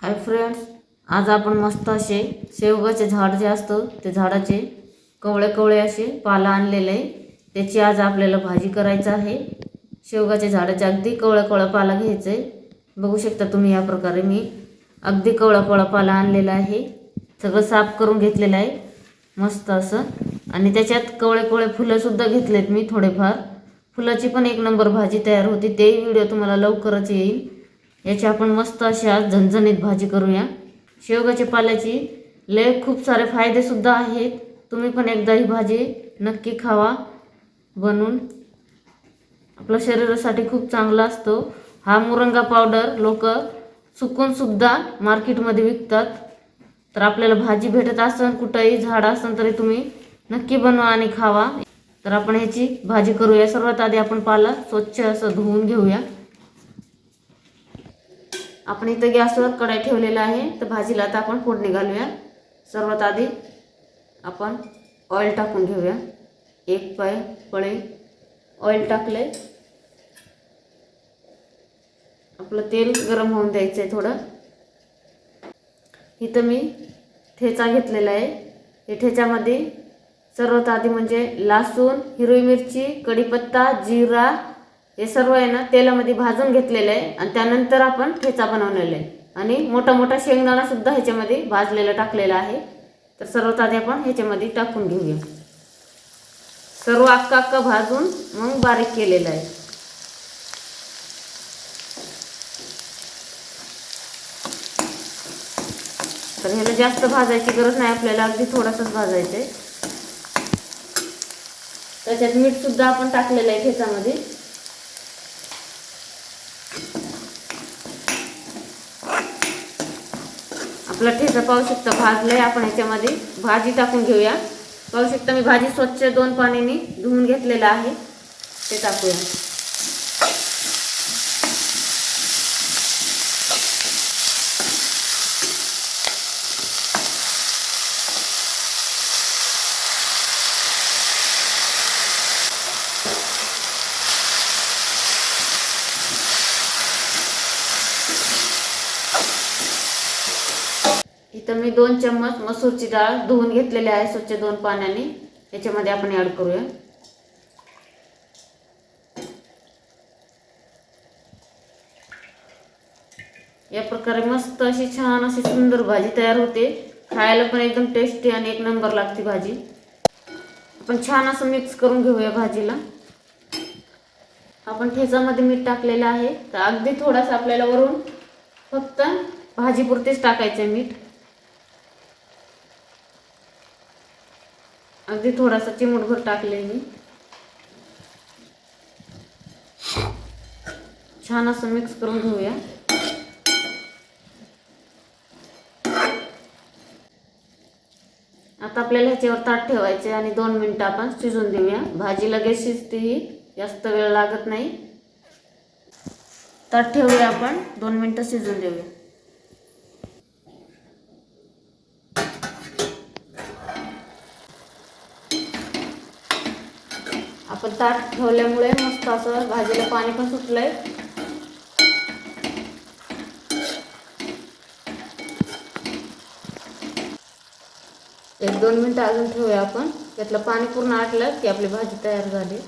Hi friends, आज आपण मस्त असे शेवगाचे झाड जे असतं ते झाडाचे कवळे कवळे असे पाला आणलेले आहे. त्याची आज आपल्याला भाजी करायची आहे. शेवगाच्या झाडाचे अगदी कवळा कवळा पाला घ्यायचा आहे. बघू शकता तुम्ही या प्रकारे मी अगदी कवळा कवळा पाला आणलेला आहे. सगळं साफ करून घेतलेलं आहे मस्त असं. आणि त्याच्यात कवळे कवळे फुलं सुद्धा घेतलेत मी थोडेफार. फुलाची पण एक नंबर भाजी तयार होती. ते व्हिडिओ तुम्हाला लवकरच येईल. याची आपण मस्त अशी आज झणझणीत भाजी करूया. शेवगाच्या पाल्याची लय खूप सारे फायदे सुद्धा आहेत. तुम्ही पण एकदा ही भाजी नक्की खावा बनवून. आपल्या शरीरासाठी खूप चांगला असतो. हा मुरंगा पावडर लोक सुकून सुद्धा मार्केटमध्ये विकतात. तर आपल्याला भाजी भेटत असेल कुठेही झाड असेल तरी तुम्ही नक्की बनवा आणि खावा. तर आपण ह्याची भाजी करूया. सर्वात आधी आपण पाला स्वच्छ असं धुवून घेऊया. आपण इथं गॅसवर कढई ठेवलेला आहे. तर भाजीला आता आपण फोडणी घालूया. सर्वात आधी आपण ऑइल टाकून घेऊया. एक पळे ऑइल टाकले. आपलं तेल गरम होऊन द्यायचं आहे थोडं. इथं मी ठेचा घेतलेला आहे. हे ठेच्यामध्ये सर्वात आधी म्हणजे लसूण, हिरवी मिरची, कढीपत्ता, जिरा हे सर्व आहे ना तेलामध्ये भाजून घेतलेलं आहे. आणि त्यानंतर आपण ठेचा बनवलेला आहे. आणि मोठा मोठा शेंगदाणा सुद्धा ह्याच्यामध्ये भाजलेला टाकलेला आहे. तर सर्वात आधी आपण ह्याच्यामध्ये टाकून घेऊया. सर्व अक्का भाजून मग बारीक केलेलं आहे. तर ह्याला जास्त भाजायची गरज नाही आपल्याला, अगदी थोडंसंच भाजायचं आहे. त्याच्यात मीठ सुद्धा आपण टाकलेलं आहे ठेचामध्ये. आपला ठेचा पाहू शकता भाजलाय. आपण ह्याच्यामध्ये भाजी टाकून घेऊया. पाहू शकता मी भाजी स्वच्छ 2 पाण्याने धुवून घेतलेला आहे. ते टाकूया. इथं मी 2 चम्मच मसूरची डाळ धुवून घेतलेली आहे स्वच्छ 2 पाण्याने. याच्यामध्ये आपण ॲड करूया. या प्रकारे मस्त अशी छान अशी सुंदर भाजी तयार होते. खायला पण एकदम टेस्टी आणि एक नंबर लागते भाजी. आपण छान असं मिक्स करून घेऊया भाजीला. आपण ठेचामध्ये मीठ टाकलेलं आहे. तर अगदी थोडासा आपल्याला वरून फक्त भाजीपुरतेच टाकायचं आहे मीठ. अगदी थोडासा चिमूटभर टाकले मी. छान असं मिक्स करून घेऊया. आता आपल्याला ह्याच्यावर ताट ठेवायचे आणि 2 मिनिटं आपण शिजून देऊया. भाजी लगेच शिजते, ही जास्त वेळ लागत नाही. ताट ठेवूया आपण 2 मिनिटं शिजून देऊया. आपण ताट ठेवल्यामुळे मस्त असं भाजीला पाणी पण सुटलंय. एक 2 मिनिटं अजून ठेवूया आपण. त्यातलं पाणी पूर्ण आटलं की आपली भाजी तयार झाली.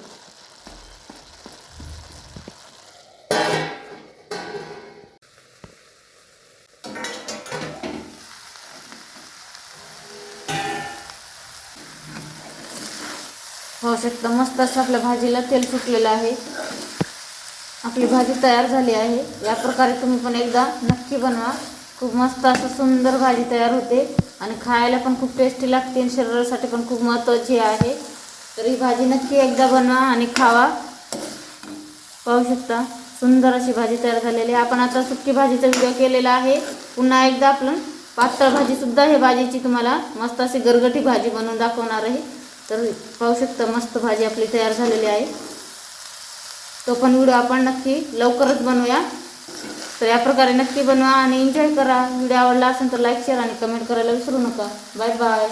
होऊ शकतं मस्त असं आपल्या भाजीला तेल सुटलेलं आहे. आपली भाजी तयार झाली आहे. या प्रकारे तुम्ही पण एकदा नक्की बनवा. खूप मस्त असं सुंदर भाजी तयार होते आणि खायला पण खूप टेस्टी लागते आणि शरीरासाठी पण खूप महत्त्वाची आहे. तर ही भाजी नक्की एकदा बनवा आणि खावा. पाहू शकता सुंदर अशी भाजी तयार झालेली आहे. आपण आता सुक्की भाजीचा व्हिडिओ केलेला आहे. पुन्हा एकदा आपण पातळ भाजीसुद्धा हे भाजीची तुम्हाला मस्त अशी गरगटी भाजी बनवून दाखवणार आहे. तर पाहू शकता मस्त भाजी आपली तयार झालेली आहे. तो पण व्हिडिओ आपण नक्की लवकरच बनवूया. तर या प्रकारे नक्की बनवा आणि एन्जॉय करा. व्हिडिओ आवडला असेल तर लाईक, शेअर आणि कमेंट करायला विसरू नका. Bye bye.